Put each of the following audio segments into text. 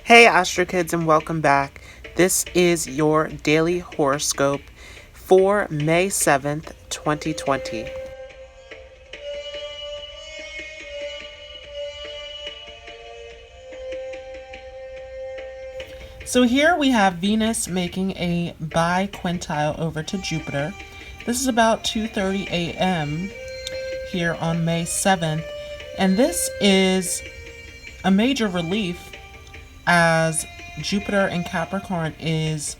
Hey Astro Kids, and welcome back. This is your daily horoscope for May 7th, 2020. So here we have Venus making a biquintile over to Jupiter. This is about 2:30 a.m. here on May 7th, and this is a major relief as Jupiter in Capricorn is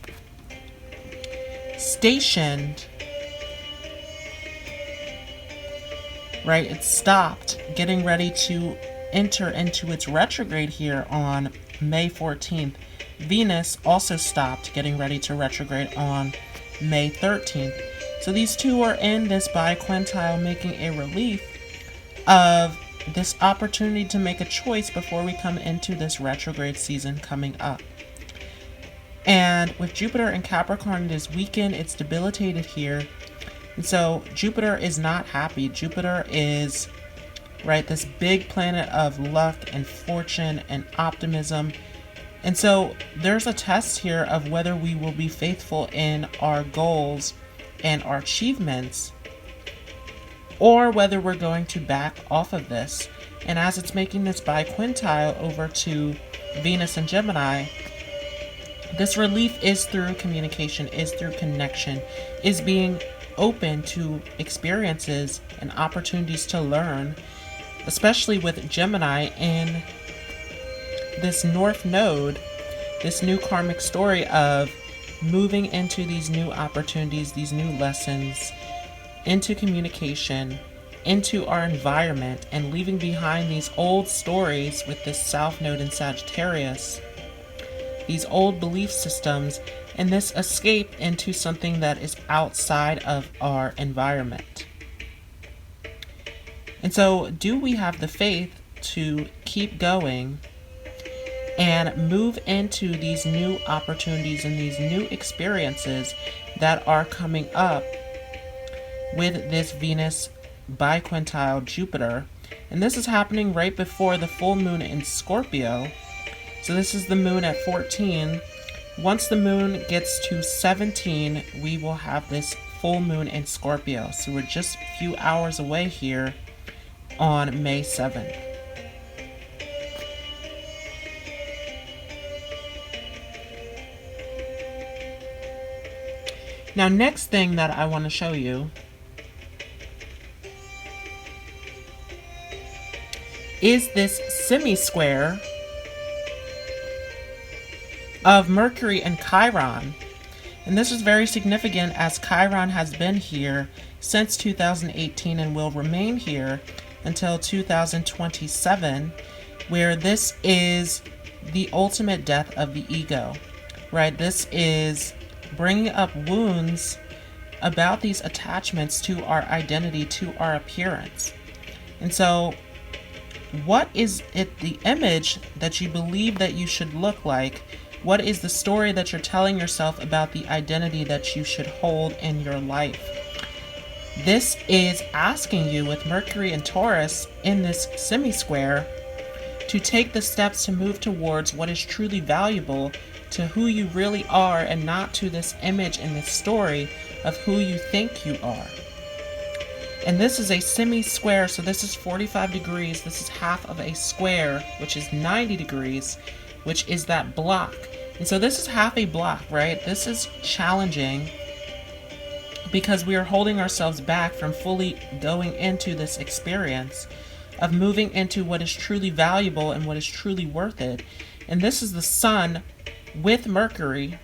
stationed, right? It's stopped, getting ready to enter into its retrograde here on May 14th. Venus also stopped, getting ready to retrograde on May 13th. So these two are in this biquintile, making a relief of this opportunity to make a choice before we come into this retrograde season coming up. And with Jupiter in Capricorn, it is weakened, it's debilitated here. And so Jupiter is not happy. Jupiter is, right, this big planet of luck and fortune and optimism. And so there's a test here of whether we will be faithful in our goals and our achievements, or whether we're going to back off of this. And as it's making this biquintile over to Venus and Gemini, this relief is through communication, is through connection, is being open to experiences and opportunities to learn, especially with Gemini in this North Node, this new karmic story of moving into these new opportunities, these new lessons, into communication, into our environment, and leaving behind these old stories with this South Node in Sagittarius, these old belief systems, and this escape into something that is outside of our environment. And so, do we have the faith to keep going and move into these new opportunities and these new experiences that are coming up with this Venus biquintile Jupiter? And this is happening right before the full moon in Scorpio. So this is the moon at 14. Once the moon gets to 17, we will have this full moon in Scorpio. So we're just a few hours away here on May 7th. Now, next thing that I want to show you is this SemiSquare of Mercury and Chiron. And this is very significant as Chiron has been here since 2018 and will remain here until 2027, where this is the ultimate death of the ego, right? This is bringing up wounds about these attachments to our identity, to our appearance. And so what is it, the image that you believe that you should look like? What is the story that you're telling yourself about the identity that you should hold in your life? This is asking you, with Mercury and Taurus in this SemiSquare, to take the steps to move towards what is truly valuable to who you really are, and not to this image and this story of who you think you are. And this is a SemiSquare, so this is 45 degrees. This is half of a square, which is 90 degrees, which is that block. And so this is half a block, right? This is challenging because we are holding ourselves back from fully going into this experience of moving into what is truly valuable and what is truly worth it. And this is the Sun with Mercury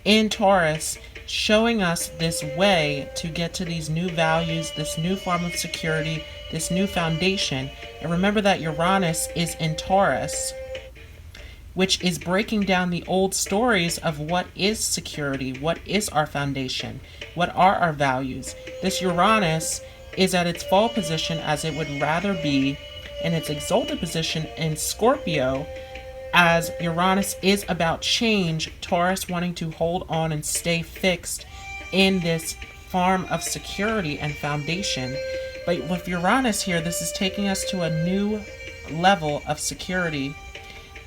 in Taurus, showing us this way to get to these new values, this new form of security, this new foundation. And remember that Uranus is in Taurus, which is breaking down the old stories of what is security, what is our foundation, what are our values. This Uranus is at its fall position, as it would rather be in its exalted position in Scorpio, as Uranus is about change, Taurus wanting to hold on and stay fixed in this form of security and foundation. But with Uranus here, this is taking us to a new level of security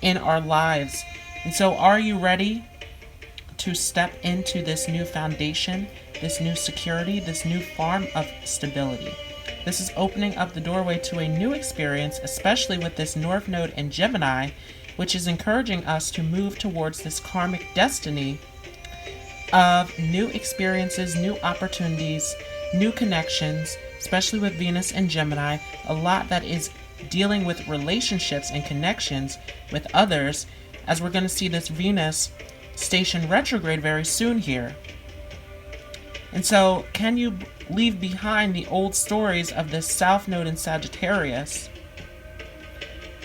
in our lives. And so are you ready to step into this new foundation, this new security, this new form of stability? This is opening up the doorway to a new experience, especially with this North Node in Gemini, which is encouraging us to move towards this karmic destiny of new experiences, new opportunities, new connections, especially with Venus and Gemini, a lot that is dealing with relationships and connections with others, as we're going to see this Venus station retrograde very soon here. And so, can you leave behind the old stories of this South Node in Sagittarius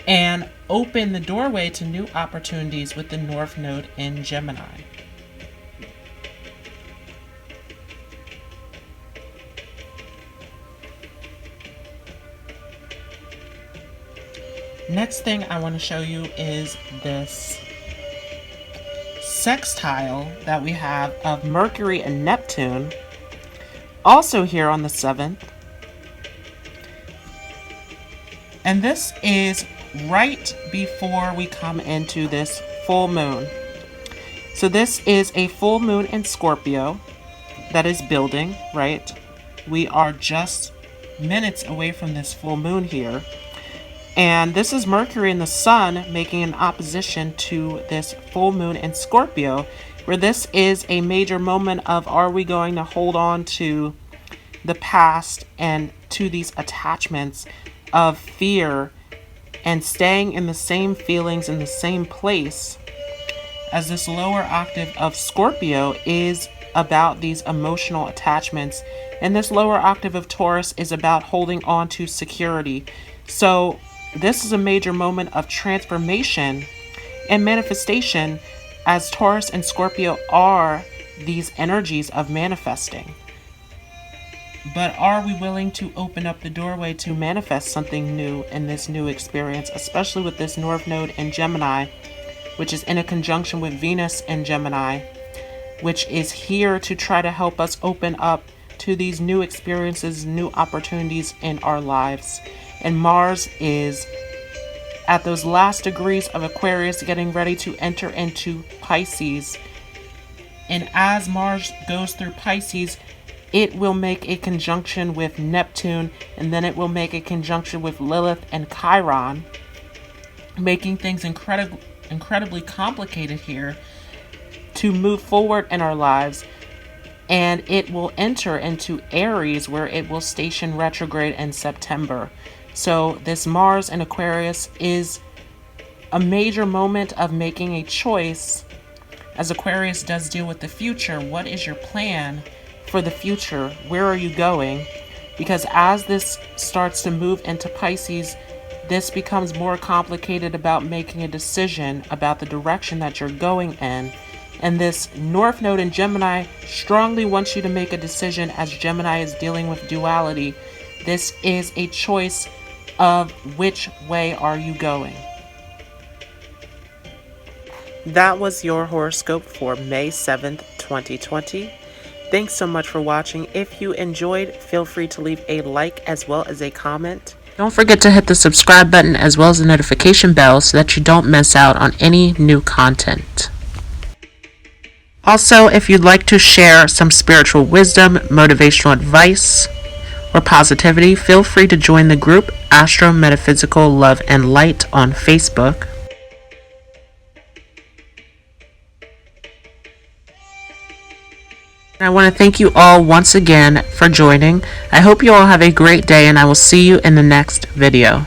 and open the doorway to new opportunities with the North Node in Gemini? Next thing I want to show you is this sextile that we have of Mercury and Neptune, also here on the 7th. And this is right before we come into this full moon. So this is a full moon in Scorpio that is building, right? We are just minutes away from this full moon here. And this is Mercury and the Sun making an opposition to this full moon in Scorpio, where this is a major moment of, are we going to hold on to the past and to these attachments of fear and staying in the same feelings in the same place, as this lower octave of Scorpio is about these emotional attachments, and this lower octave of Taurus is about holding on to security. So this is a major moment of transformation and manifestation, as Taurus and Scorpio are these energies of manifesting. But are we willing to open up the doorway to manifest something new in this new experience, especially with this North Node in Gemini, which is in a conjunction with Venus in Gemini, which is here to try to help us open up to these new experiences, new opportunities in our lives. And Mars is at those last degrees of Aquarius, getting ready to enter into Pisces. And as Mars goes through Pisces, it will make a conjunction with Neptune, and then it will make a conjunction with Lilith and Chiron, making things incredibly complicated here to move forward in our lives. And it will enter into Aries, where it will station retrograde in September. So this Mars in Aquarius is a major moment of making a choice, as Aquarius does deal with the future. What is your plan for the future? Where are you going? Because as this starts to move into Pisces, this becomes more complicated about making a decision about the direction that you're going in. And this North Node in Gemini strongly wants you to make a decision, as Gemini is dealing with duality. This is a choice of which way are you going. That was your horoscope for May 7th, 2020. Thanks so much for watching. If you enjoyed, feel free to leave a like as well as a comment. Don't forget to hit the subscribe button as well as the notification bell so that you don't miss out on any new content. Also, if you'd like to share some spiritual wisdom, motivational advice, or positivity, feel free to join the group Astro, Metaphysical, Love, and Light on Facebook. I want to thank you all once again for joining. I hope you all have a great day, and I will see you in the next video.